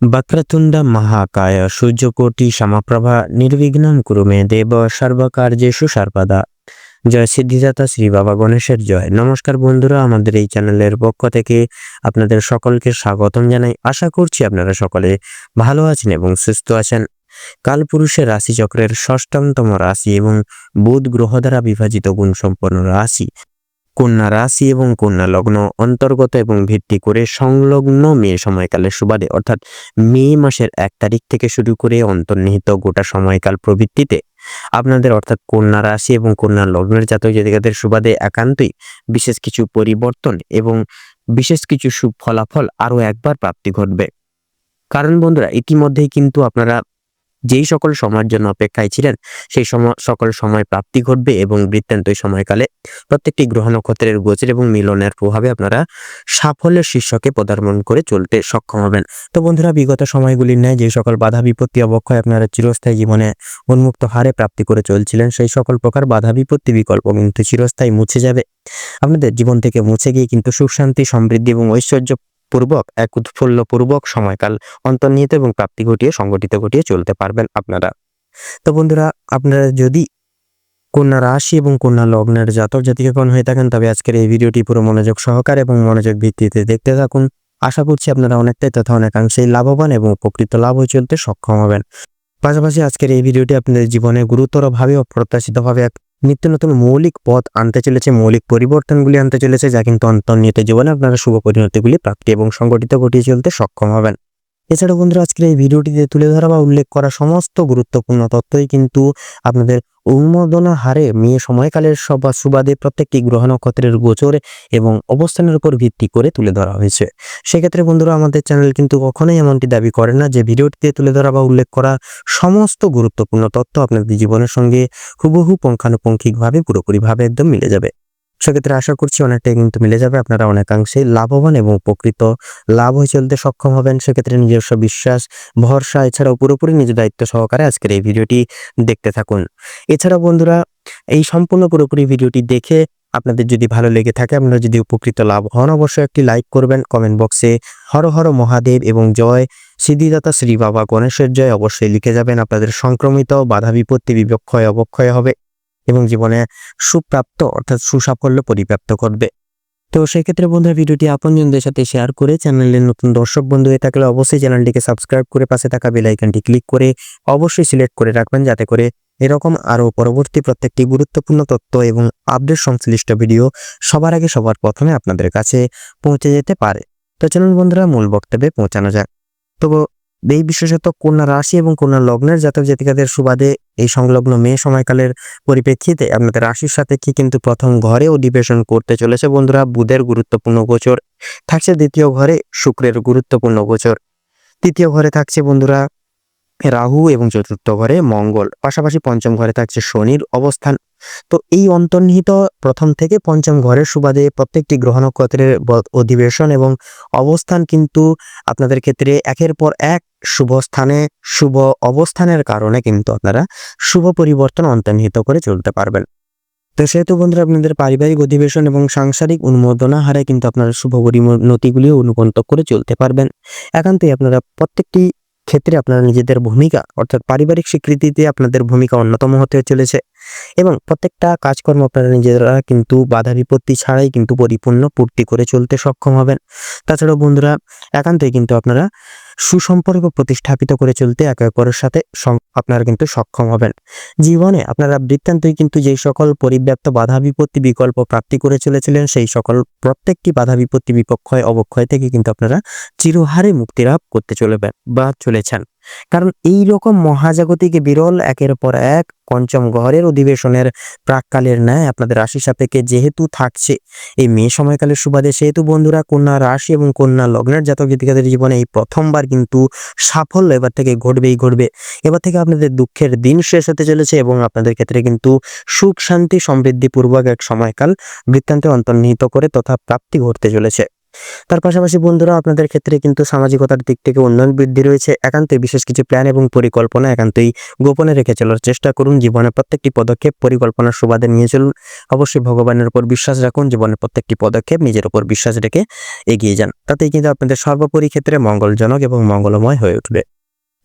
वक्रतुंड महाकाय सूर्यकोटि समप्रभा निर्विघ्नं कुरु मे देव सर्वकार्येषु सर्वदा। জয় সিদ্ধিদাতা শ্রী বাবা গণেশের জয়। নমস্কার বন্ধুরা, আমাদের এই চ্যানেলের পক্ষ থেকে আপনাদের সকলকে স্বাগতম জানাই। আশা করছি আপনারা সকলে ভালো আছেন এবং সুস্থ আছেন। কালপুরুষের রাশিচক্রের ষষ্ঠতম রাশি এবং বুধ গ্রহ দ্বারা বিভাজিত গুণসম্পন্ন রাশি কন্যা রাশি এবং কন্যা লগ্ন অন্তর্গত এবং ভিত্তি করে সংলগ্ন মে সময়কালের সুবাদে অর্থাৎ মে মাসের 1 তারিখ থেকে শুরু করে অন্তর্নিহিত গোটা সময়কাল প্রবৃত্তিতে আপনাদের অর্থাৎ কন্যা রাশি এবং কন্যা লগ্নের জাতক জাতিকাদের সুবাদে একান্তই বিশেষ কিছু পরিবর্তন এবং বিশেষ কিছু শুভ ফলাফল আরও একবার প্রাপ্তি ঘটবে। কারণ বন্ধুরা, ইতিমধ্যেই কিন্তু আপনারা যেই সকল সময়ের জন্য অপেক্ষায় ছিলেন সেই সকল সময় প্রাপ্তি ঘটবে এবং বৃত্তান্তই সময়কালে প্রত্যেকটি গ্রহ নক্ষত্রের গোচর এবং মিলনের প্রভাবে আপনারা সাফল্যের শীর্ষকে পদার্পণ করে চলতে সক্ষম হবেন। তো বন্ধুরা, বিগত সময়গুলির ন্যায় যে সকল বাধা বিপত্তি অবক্ষয় আপনারা চিরস্থায়ী জীবনে উন্মুক্ত হারে প্রাপ্তি করে চলছিলেন, সেই সকল প্রকার বাধা বিপত্তি বিকল্প কিন্তু চিরস্থায়ী মুছে যাবে। আপনাদের জীবন থেকে মুছে গিয়ে কিন্তু সুখ শান্তি সমৃদ্ধি এবং ঐশ্বর্য পূর্বক এক উৎফুল্লপূর্বক সময়কাল অন্তর্নিহিত এবং প্রাপ্তি সংগঠিত ঘটিয়ে চলতে পারবেন আপনারা। তো বন্ধুরা, আপনারা যদি কন্যা রাশি এবং কন্যা লগ্নের জাতক জাতিকাগণ হয়ে থাকেন, তবে আজকের এই ভিডিওটি পুরো মনোযোগ সহকারে এবং মনোযোগ ভিত্তিতে দেখতে থাকুন। আশা করছি আপনারা অনেকটাই তথা অনেকাংশেই লাভবান এবং উপকৃত লাভ হয়ে চলতে সক্ষম হবেন। পাশাপাশি আজকের এই ভিডিওটি আপনাদের জীবনে গুরুতরভাবে অপ্রত্যাশিতভাবে এক নিত্য নতুন মৌলিক পথ আনতে চলেছে, মৌলিক পরিবর্তনগুলি আনতে চলেছে, যা কিন্তু অন্তর্নিহিত জীবনে আপনারা শুভ পরিণতিগুলি প্রাপ্তি এবং সংগঠিত ঘটিয়ে চলতে সক্ষম হবেন। এছাড়াও বন্ধুরা, আজকের এই ভিডিওটিতে তুলে ধরা বা উল্লেখ করা সমস্ত গুরুত্বপূর্ণ তথ্যই কিন্তু আপনাদের উন্মোদনা হারে মে সময়কালের সুবাদে প্রত্যেকটি গ্রহ নক্ষত্রের গোচর এবং অবস্থানের উপর ভিত্তি করে তুলে ধরা হয়েছে। সেক্ষেত্রে বন্ধুরা, আমাদের চ্যানেল কিন্তু কখনোই এমনটি দাবি করে না যে ভিডিওটিতে তুলে ধরা বা উল্লেখ করা সমস্ত গুরুত্বপূর্ণ তথ্য আপনাদের জীবনের সঙ্গে হুবহু পুঙ্খানুপুঙ্খিকভাবে পুরোপুরিভাবে একদম মিলে যাবে। সেক্ষেত্রে আশা করছি অনেকটাই কিন্তু মিলে যাবে, আপনারা অনেকাংশেই লাভবান এবং উপকৃত লাভ হয়ে চলতে সক্ষম হবেন। সেক্ষেত্রে নিজস্ব বিশ্বাস ভরসা এছাড়াও পুরোপুরি নিজ দায়িত্ব সহকারে আজকের এই ভিডিওটি দেখতে থাকুন। এছাড়া বন্ধুরা, এই সম্পূর্ণ পুরোপুরি ভিডিওটি দেখে আপনাদের যদি ভালো লেগে থাকে, আপনারা যদি উপকৃত লাভ হন, অবশ্যই একটি লাইক করবেন। কমেন্ট বক্সে হর হর মহাদেব এবং জয় সিদ্ধিদাতা শ্রী বাবা গণেশের জয় অবশ্যই লিখে যাবেন। আপনাদের সংক্রমিত বাধা বিপত্তি বিবক্ষয় অবক্ষয় হবে এবং জীবনে সুপ্রাপ্ত অর্থাৎ সুসাফল্য পরিপ্রাপ্ত করবে। তো সেক্ষেত্রে বন্ধুরা, ভিডিওটি আপনজনদের সাথে শেয়ার করে চ্যানেলের নতুন দর্শক বন্ধু হয়ে থাকলে অবশ্যই চ্যানেলটিকে সাবস্ক্রাইব করে পাশে থাকা বেল আইকনটি ক্লিক করে অবশ্যই সিলেক্ট করে রাখবেন, যাতে করে এরকম আরও পরবর্তী প্রত্যেকটি গুরুত্বপূর্ণ তথ্য এবং আপডেট সংশ্লিষ্ট ভিডিও সবার আগে সবার প্রথমে আপনাদের কাছে পৌঁছে যেতে পারে। তো চলুন বন্ধুরা, মূল বক্তব্যে পৌঁছানো যাক। তো এই বিশেষত কন্যা রাশি এবং কন্যা লগ্নের জাতক জাতিকাদের সুবাদে এই সংলগ্ন মে সময়কালের পরিপ্রেক্ষিতে আপনাদের রাশির সাথে কি কিন্তু প্রথম ঘরে অধিবেশন করতে চলেছে বন্ধুরা বুধের গুরুত্বপূর্ণ গোচর, থাকছে দ্বিতীয় ঘরে শুক্রের গুরুত্বপূর্ণ গোচর, তৃতীয় ঘরে থাকছে বন্ধুরা রাহু এবং চতুর্থ ঘরে মঙ্গল, পাশাপাশি পঞ্চম ঘরে থাকছে শনির অবস্থান। তো এই অন্তর্নিহিত প্রথম থেকে পঞ্চম ঘরের সুবাদে প্রত্যেকটি গ্রহ নক্ষত্রের অধিবেশন এবং অবস্থান কিন্তু আপনাদের ক্ষেত্রে একের পর এক শুভ স্থানে শুভ অবস্থানের কারণে কিন্তু আপনারা শুভ পরিবর্তন অন্তর্নিহিত করে চলতে পারবেন। তো সেহেতু বন্ধুরা, আপনাদের পারিবারিক অধিবেশন এবং সাংসারিক উন্মোদনা হারে কিন্তু আপনারা শুভ পরিণতিগুলিও অনুকন্ত করে চলতে পারবেন। একান্তই আপনারা প্রত্যেকটি ক্ষেত্রে আপনারা নিজেদের ভূমিকা অর্থাৎ পারিবারিক স্বীকৃতিতে আপনাদের ভূমিকা অন্যতম হতে চলেছে এবং প্রত্যেকটা কাজকর্ম আপনারা নিজেরা কিন্তু বাধা বিপত্তি ছাড়াই কিন্তু পরিপূর্ণ পূর্তি করে চলতে সক্ষম হবেন। তাছাড়াও বন্ধুরা, একান্তই কিন্তু আপনারা সুসম্পর্ক প্রতিস্থাপিত করে চলতে একে অপরের সাথে আপনারা কিন্তু সক্ষম হবেন। জীবনে আপনারা বৃত্তান্তই কিন্তু যেই সকল পরিব্যাপ্ত বাধা বিপত্তি বিকল্প প্রাপ্তি করে চলেছিলেন, সেই সকল প্রত্যেকটি বাধা বিপত্তি বিপক্ষয় অবক্ষয় থেকে কিন্তু আপনারা চিরহারে মুক্তিলাভ করতে চলবেন বা চলেছেন। কারণ এই রকম মহাজাগতিক বিরল একের পর এক পঞ্চম ঘরের অধিবেশনের প্রাককালের ন্যায় আপনাদের রাশি সাপেক্ষে যেহেতু থাকছে এই মে সময়কালের সুবাদে, সেহেতু বন্ধুরা কন্যা রাশি এবং কন্যা লগ্নের জাতক জাতিকাদের জীবনে এই প্রথমবার কিন্তু সাফল্য এবার থেকে ঘটবেই ঘটবে। এবার থেকে আপনাদের দুঃখের দিন শেষ হতে চলেছে এবং আপনাদের ক্ষেত্রে কিন্তু সুখ শান্তি সমৃদ্ধি পূর্বক এক সময়কাল বৃত্তান্তে অন্তর্নিহিত করে তথা প্রাপ্তি ঘটতে চলেছে। তার পাশাপাশি বন্ধুরা আপনাদের ক্ষেত্রে কিন্তু সামাজিকতার দিক থেকে উন্নয়ন বৃদ্ধি রয়েছে। একান্তই বিশেষ কিছু প্ল্যান এবং পরিকল্পনা একান্তই গোপনে রেখে চলার চেষ্টা করুন। জীবনের প্রত্যেকটি পদক্ষেপ পরিকল্পনার সুবাদে নিয়ে চলুন। অবশ্যই ভগবানের উপর বিশ্বাস রাখুন। জীবনের প্রত্যেকটি পদক্ষেপ নিজের উপর বিশ্বাস রেখে এগিয়ে যান। তাতেই কিন্তু আপনাদের সর্বোপরি ক্ষেত্রে মঙ্গলজনক এবং মঙ্গলময় হয়ে উঠবে।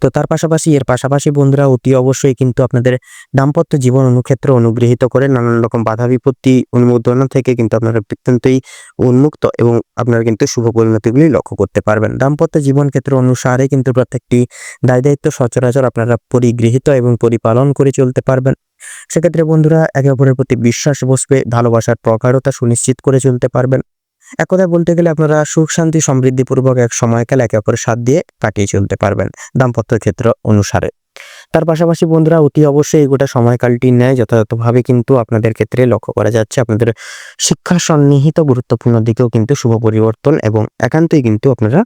তো তার পাশাপাশি এর পাশাপাশি বন্ধুরা অতি অবশ্যই কিন্তু আপনাদের দাম্পত্য জীবন অনুক্ষেত্র অনুগৃহীত করে নানান রকম বাধা বিপত্তি অনুমোদন থেকে কিন্তু আপনারা অত্যন্তই উন্মুক্ত এবং আপনারা কিন্তু শুভ পরিণতিগুলি লক্ষ্য করতে পারবেন। দাম্পত্য জীবন ক্ষেত্র অনুসারে কিন্তু প্রত্যেকটি দায় দায়িত্ব সচরাচর আপনারা পরিগৃহীত এবং পরিপালন করে চলতে পারবেন। সেক্ষেত্রে বন্ধুরা একে অপরের প্রতি বিশ্বাস বসবে, ভালোবাসার প্রগাঢ়তা সুনিশ্চিত করে চলতে পারবেন। এক কথায় বলতে গেলে আপনারা সুখ শান্তি সমৃদ্ধিপূর্বক এক সময়কাল একে অপরের সাথ দিয়ে কাটিয়ে চলতে পারবেন দাম্পত্য ক্ষেত্র অনুসারে। তার পাশাপাশি বন্ধুরা অতি অবশ্যই এই গোটা সময়কালটি ন্যায় যথাযথভাবে কিন্তু আপনাদের ক্ষেত্রে লক্ষ্য করা যাচ্ছে আপনাদের শিক্ষা সন্নিহিত গুরুত্বপূর্ণ দিকেও কিন্তু শুভ পরিবর্তন এবং একান্তই কিন্তু আপনারা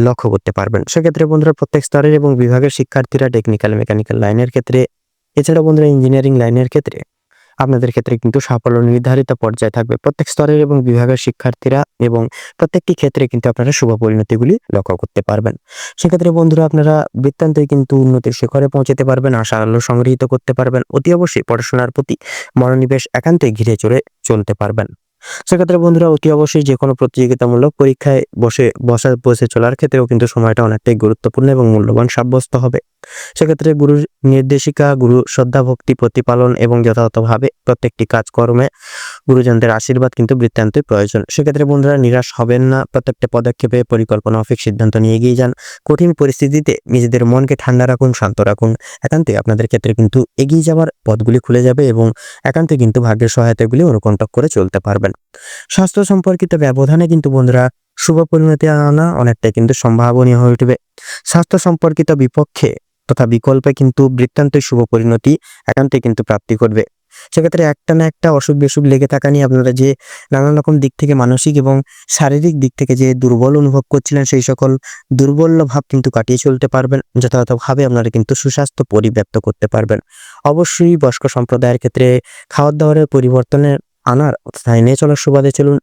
লক্ষ্য করতে পারবেন। সেক্ষেত্রে বন্ধুরা প্রত্যেক স্তরের এবং বিভাগের শিক্ষার্থীরা টেকনিক্যাল মেকানিক্যাল লাইনের ক্ষেত্রে, এছাড়া বন্ধুরা ইঞ্জিনিয়ারিং লাইনের ক্ষেত্রে আপনাদের ক্ষেত্রে কিন্তু সাফল্য নির্ধারিত পর্যায়ে থাকবে। প্রত্যেক স্তরের এবং বিভাগের শিক্ষার্থীরা এবং প্রত্যেকটি ক্ষেত্রে কিন্তু আপনারা শুভ পরিণতিগুলি লক্ষ্য করতে পারবেন। সেক্ষেত্রে বন্ধুরা আপনারা বৃত্তান্তই কিন্তু উন্নতির শিখরে পৌঁছাতে পারবেন, আশার আলো সংগৃহীত করতে পারবেন। অতি অবশ্যই পড়াশোনার প্রতি মনোনিবেশ একান্তই ঘিরে চলতে পারবেন। সেক্ষেত্রে বন্ধুরা অতি অবশ্যই যে কোনো প্রতিযোগিতামূলক পরীক্ষায় বসে চলার ক্ষেত্রেও কিন্তু সময়টা অনেকটাই গুরুত্বপূর্ণ এবং মূল্যবান সাব্যস্ত হবে। সেক্ষেত্রে গুরুর নির্দেশিকা, গুরু শ্রদ্ধা ভক্তি প্রতিপালন এবং যথাযথভাবে প্রত্যেকটি কাজকর্মে গুরুজনদের আশীর্বাদ কিন্তু বৃত্তান্তই প্রয়োজন। সেক্ষেত্রে বন্ধুরা নিরাশ হবেন না, প্রত্যেকটা পদক্ষেপে পরিকল্পনা মাফিক সিদ্ধান্ত নিয়ে এগিয়ে যান। কঠিন পরিস্থিতিতে নিজেদের মনকে ঠান্ডা রাখুন, শান্ত রাখুন। একান্তই আপনাদের ক্ষেত্রে কিন্তু এগিয়ে যাওয়ার পথগুলি খুলে যাবে এবং একান্তই কিন্তু ভাগ্যের সহায়তাগুলি অনুকণ্টক করে চলতে পারবেন। স্বাস্থ্য সম্পর্কিত ব্যবধানে কিন্তু বন্ধুরা শুভ পরিণতি আনা অনেকটাই কিন্তু সম্ভাবনীয় হয়ে উঠবে। স্বাস্থ্য সম্পর্কিত বিপক্ষে তথা বিকল্পে কিন্তু বৃত্তান্তই শুভ পরিণতি একান্তই কিন্তু প্রাপ্তি করবে। সেক্ষেত্রে একটা না একটা অসুখ বিসুখ লেগে থাকা নিয়ে আপনারা যে নানান রকম দিক থেকে মানসিক এবং শারীরিক দিক থেকে যে দুর্বল অনুভব করছিলেন সেই সকল দুর্বল ভাব কিন্তু কাটিয়ে চলতে পারবেন। যথাযথভাবে আপনারা কিন্তু সুস্বাস্থ্য পরিব্যাপ্ত করতে পারবেন। অবশ্যই বয়স্ক সম্প্রদায়ের ক্ষেত্রে খাওয়ার দাওয়ারের পরিবর্তনের আনার অর্থাৎ এনে চলার সুবাদে চলুন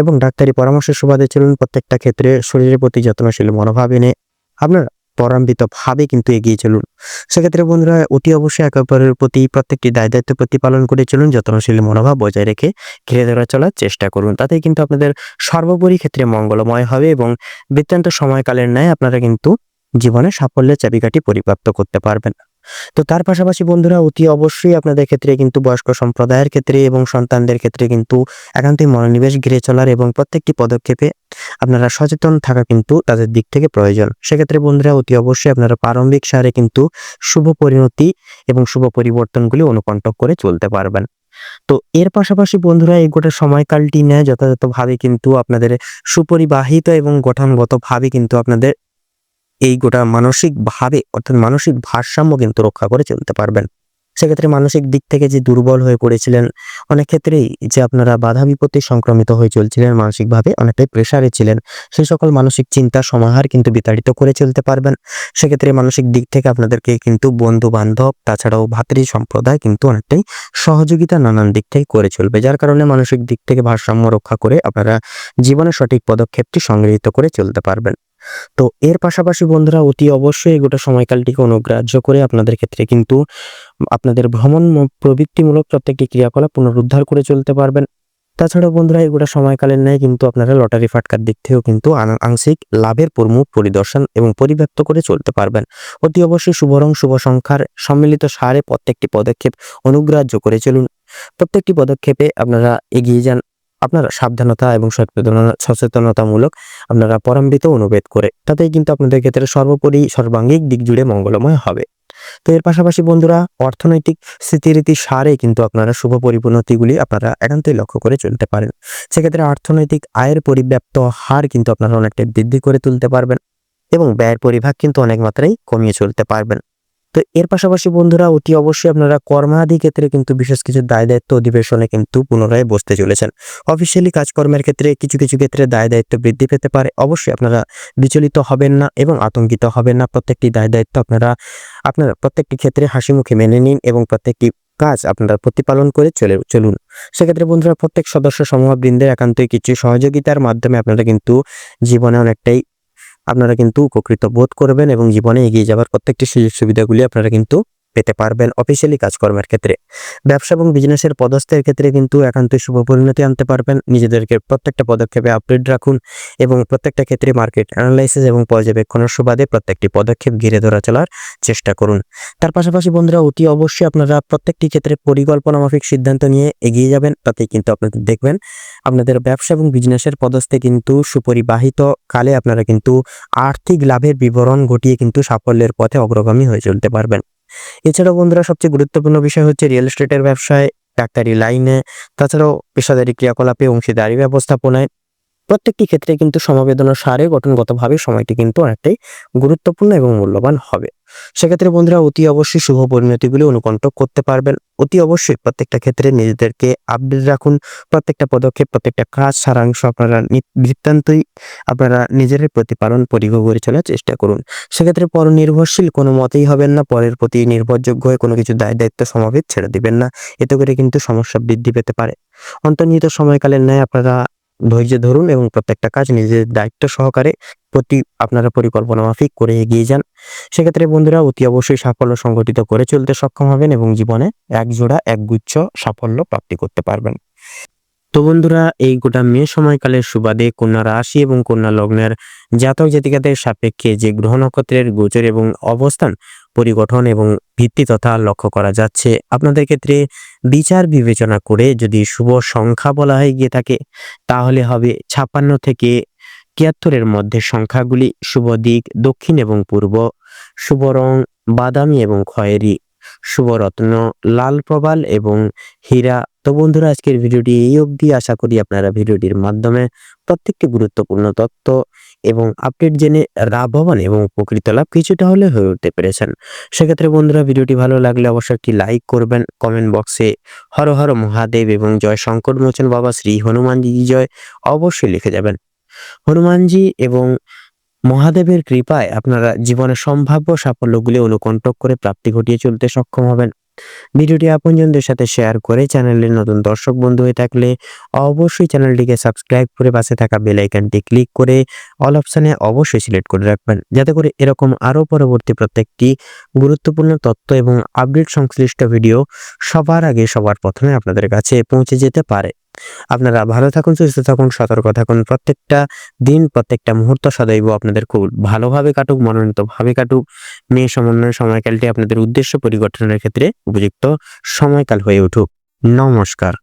এবং ডাক্তারি পরামর্শের সুবাদে চলুন। প্রত্যেকটা ক্ষেত্রে শরীরের প্রতি যত্নশীল মনোভাব এনে আপনারা ত্বরান্বিত ভাবে কিন্তু এগিয়ে চলুন। সেক্ষেত্রে বন্ধুরা অতি অবশ্যই একে অপরের প্রতি প্রত্যেকটি দায় দায়িত্ব প্রতিপালন করে চলুন, যত্নশীল মনোভাব বজায় রেখে ঘিরে ধরে চলার চেষ্টা করুন। তাতেই কিন্তু আপনাদের সর্বোপরি ক্ষেত্রে মঙ্গলময় হবে এবং বৃত্তান্ত সময়কালের ন্যায় আপনারা কিন্তু জীবনে সাফল্যের চাবিকাঠি পরিপ্রাপ্ত করতে পারবেন। তো তার পাশাপাশি বন্ধুরা অতি অবশ্যই আপনাদের ক্ষেত্রে কিন্তু বয়স্ক সম্প্রদায়ের ক্ষেত্রে এবং সন্তানদের ক্ষেত্রে কিন্তু একান্তই মনোনিবেশ ঘিরে চলার এবং প্রত্যেকটি পদক্ষেপে আপনারা সচেতন থাকা কিন্তু তাদের দিক থেকে প্রয়োজন। সেক্ষেত্রে বন্ধুরা অতি অবশ্যই আপনারা প্রারম্ভিক সারে কিন্তু শুভ পরিণতি এবং শুভ পরিবর্তনগুলি অনুকণ্টক করে চলতে পারবেন। তো এর পাশাপাশি বন্ধুরা এই গোটা সময়কালটি নেয় যথাযথভাবে কিন্তু আপনাদের সুপরিবাহিত এবং গঠনগতভাবে কিন্তু আপনাদের এই গোটা মানসিকভাবে অর্থাৎ মানসিক ভারসাম্য কিন্তু রক্ষা করে চলতে পারবেন। সেক্ষেত্রে মানসিক দিক থেকে যে দুর্বল হয়ে পড়েছিলেন, অনেক ক্ষেত্রেই যে আপনারা বাধা বিপত্তি সংক্রমিত হয়ে চলছিলেন, মানসিকভাবে অনেকটাই প্রেসারে ছিলেন, সেই সকল মানসিক চিন্তা সমাহার কিন্তু বিতাড়িত করে চলতে পারবেন। সেক্ষেত্রে মানসিক দিক থেকে আপনাদেরকে কিন্তু বন্ধু বান্ধব তাছাড়াও ভাতৃ সম্প্রদায় কিন্তু অনেকটাই সহযোগিতা নানান দিক থেকে করে চলবে, যার কারণে মানসিক দিক থেকে ভারসাম্য রক্ষা করে আপনারা জীবনের সঠিক পদক্ষেপটি সংগৃহীত করে চলতে পারবেন। তো এর পাশাপাশি বন্ধুরা অতি অবশ্যই গোটা সময়কালটিকে অনুগ্রাহ্য করে আপনাদের ক্ষেত্রে কিন্তু আপনাদের ভ্রমণ প্রবৃত্তিমূলক প্রত্যেকটি ক্রিয়াকলাপ পুনরুদ্ধার করে চলতে পারবেন। তাছাড়াও বন্ধুরা এই গোটা সময়কালের ন্যায় কিন্তু আপনারা লটারি ফাটকার দিক থেকেও কিন্তু আংশিক লাভের প্রমুখ পরিদর্শন এবং পরিব্যাপ্ত করে চলতে পারবেন। অতি অবশ্যই শুভ রং শুভ সংখ্যার সম্মিলিত সারে প্রত্যেকটি পদক্ষেপ অনুগ্রাহ্য করে চলুন। প্রত্যেকটি পদক্ষেপে আপনারা এগিয়ে যান আপনারা সাবধানতা এবং সচেতনতামূলক আপনারা পরামৃত অনুভেদ করে, তাতেই কিন্তু আপনাদের ক্ষেত্রে সর্বোপরি সর্বাঙ্গিক দিক জুড়ে মঙ্গলময় হবে। তো এর পাশাপাশি বন্ধুরা অর্থনৈতিক স্থিতিরীতি সারে কিন্তু আপনারা শুভ পরিপূর্ণতিগুলি আপনারা একান্তই লক্ষ্য করে চলতে পারেন। সেক্ষেত্রে অর্থনৈতিক আয়ের পরিব্যাপ্ত হার কিন্তু আপনারা অনেকটাই বৃদ্ধি করে তুলতে পারবেন এবং ব্যয়ের পরিভাগ কিন্তু অনেক মাত্রায় কমিয়ে চলতে পারবেন। তো এর পাশাপাশি বন্ধুরা অতি অবশ্যই আপনারা কর্মাদি ক্ষেত্রে কিন্তু বিশেষ কিছু দায় দায়িত্ব অধিবেশনে কিন্তু পুনরায় বসতে চলেছেন। অফিসিয়ালি কাজকর্মের ক্ষেত্রে কিছু কিছু ক্ষেত্রে দায় দায়িত্ব বৃদ্ধি পেতে পারে। অবশ্যই আপনারা বিচলিত হবেন না এবং আতঙ্কিত হবেন না। প্রত্যেকটি দায় দায়িত্ব আপনারা প্রত্যেকটি ক্ষেত্রে হাসি মুখে মেনে নিন এবং প্রত্যেকটি কাজ আপনারা প্রতিপালন করে চলুন। সেক্ষেত্রে বন্ধুরা প্রত্যেক সদস্য সমূহবৃন্দের একান্তই কিছু সহযোগিতার মাধ্যমে আপনারা কিন্তু জীবনে অনেকটাই আপনারা কিন্তু উপকৃত বোধ করবেন এবং জীবনে এগিয়ে যাওয়ার প্রত্যেকটি সুযোগ সুবিধাগুলি আপনারা কিন্তু পেতে পারবেন অফিসিয়ালি কাজকর্মের ক্ষেত্রে। ব্যবসা এবং বিজনেসের পদস্থের ক্ষেত্রে কিন্তু একান্তই শুভ পরিণতি আনতে পারবেন। নিজেদেরকে প্রত্যেকটা পদক্ষেপে আপডেট রাখুন এবং প্রত্যেকটা ক্ষেত্রে মার্কেট অ্যানালাইসিস এবং পর্যবেক্ষণের সুবাদে প্রত্যেকটি পদক্ষেপ ঘিরে ধরা চলার চেষ্টা করুন। তার পাশাপাশি বন্ধুরা অতি অবশ্যই আপনারা প্রত্যেকটি ক্ষেত্রে পরিকল্পনা মাফিক সিদ্ধান্ত নিয়ে এগিয়ে যাবেন, তাতেই কিন্তু আপনাদের দেখবেন আপনাদের ব্যবসা এবং বিজনেসের পদস্থে কিন্তু সুপরিবাহিত কালে আপনারা কিন্তু আর্থিক লাভের বিবরণ ঘটিয়ে কিন্তু সাফল্যের পথে অগ্রগামী হয়ে চলতে পারবেন। এছাড়াও বন্ধুরা সবচেয়ে গুরুত্বপূর্ণ বিষয় হচ্ছে রিয়েল এস্টেটের ব্যবসায়, ডাক্তারি লাইনে, তাছাড়াও পেশাদারি ক্রিয়াকলাপে, অংশীদারি ব্যবস্থাপনায় প্রত্যেকটি ক্ষেত্রে কিন্তু সমবেদনার সারে গঠনগতভাবে সময়টি কিন্তু অনেকটাই গুরুত্বপূর্ণ এবং মূল্যবান হবে। সেক্ষেত্রে বন্ধুরা অতি অবশ্যই শুভ পরিণতিগুলি অনুকণ্ঠক করতে পারবেন। অতি অবশ্যই প্রত্যেকটা ক্ষেত্রে নিজেদেরকে আপডেট রাখুন। প্রত্যেকটা পদক্ষেপ, প্রত্যেকটা কাজ সারাংশ আপনারা বৃত্তান্তই আপনারা নিজেরাই প্রতিপালন পরিভোগ করে চলার চেষ্টা করুন। সেক্ষেত্রে পরনির্ভরশীল কোনো মতেই হবেন না, পরের প্রতি নির্ভরযোগ্য হয়ে কোনো কিছু দায়িত্ব সমাবেত ছেড়ে দিবেন না, এতে করে কিন্তু সমস্যা বৃদ্ধি পেতে পারে। অন্তর্নিহিত সময়কালের ন্যায় আপনারা ধৈর্য ধরুন এবং প্রত্যেকটা কাজ নিজের দায়িত্ব সহকারে আপনারা পরিকল্পনা মাফিক করে এগিয়ে যান। সেক্ষেত্রে বন্ধুরা অতি অবশ্যই সাফল্য সংগঠিত করে চলতে সক্ষম হবেন এবং জীবনে একগুচ্ছ সাফল্য প্রাপ্তি করতে পারবেন। তো বন্ধুরা এই গোটা মে সময়কালের সুবাদে কন্যা রাশি এবং কন্যা লগ্নের জাতক জাতিকাদের সাপেক্ষে যে গ্রহ নক্ষত্রের গোচর এবং অবস্থান পরিগঠন এবং ভিত্তি তথা লক্ষ্য করা যাচ্ছে, আপনাদের ক্ষেত্রে বিচার বিবেচনা করে যদি শুভ সংখ্যা বলা হয়ে গিয়ে থাকে তাহলে হবে 56 থেকে 73-এর মধ্যে সংখ্যাগুলি। শুভ দিক দক্ষিণ এবং পূর্ব, শুভ রং বাদামি এবং খয়েরি, শুভ রত্ন লাল প্রবাল এবং হীরা। তো বন্ধুরা আজকের ভিডিওটি এই অবধি। আশা করি আপনারা ভিডিওটির মাধ্যমে প্রত্যেকটি গুরুত্বপূর্ণ তথ্য এবং আপডেট জেনে লাভবান এবং উপকৃত লাভ কিছুটা হলে হয়ে উঠতে পেরেছেন। সেক্ষেত্রে বন্ধুরা ভিডিওটি ভালো লাগলে অবশ্যই একটি লাইক করবেন, কমেন্ট বক্সে হর হর মহাদেব এবং জয় সংকট মোচন বাবা শ্রী হনুমানজি জয় অবশ্যই লিখে যাবেন। হনুমানজি এবং মহাদেবের কৃপায় আপনারা জীবনের সম্ভাব্য সাফল্যগুলি অনুকণ্ঠক করে প্রাপ্তি ঘটিয়ে চলতে সক্ষম হবেন। ভিডিওটি আপনজনদের সাথে শেয়ার করে চ্যানেলের নতুন দর্শক বন্ধু হয়ে থাকলে অবশ্যই চ্যানেলটিকে সাবস্ক্রাইব করে পাশে থাকা বেল আইকনটি ক্লিক করে অল অপশনে অবশ্যই সিলেক্ট করে রাখবেন, যাতে করে এরকম আরও পরবর্তী প্রত্যেকটি গুরুত্বপূর্ণ তথ্য এবং আপডেট সংশ্লিষ্ট ভিডিও সবার আগে সবার প্রথমে আপনাদের কাছে পৌঁছে যেতে পারে। আপনারা ভালো থাকুন, সুস্থ থাকুন, সতর্ক থাকুন। প্রত্যেকটা দিন প্রত্যেকটা মুহূর্ত সদৈব আপনাদের খুব ভালোভাবে কাটুক, মনোনীতভাবে কাটুক। মেয়ে সমন্বয় সময়কালটি আপনাদের উদ্দেশ্য পরিবর্তনের ক্ষেত্রে উপযুক্ত সময়কাল হয়ে উঠুক। নমস্কার।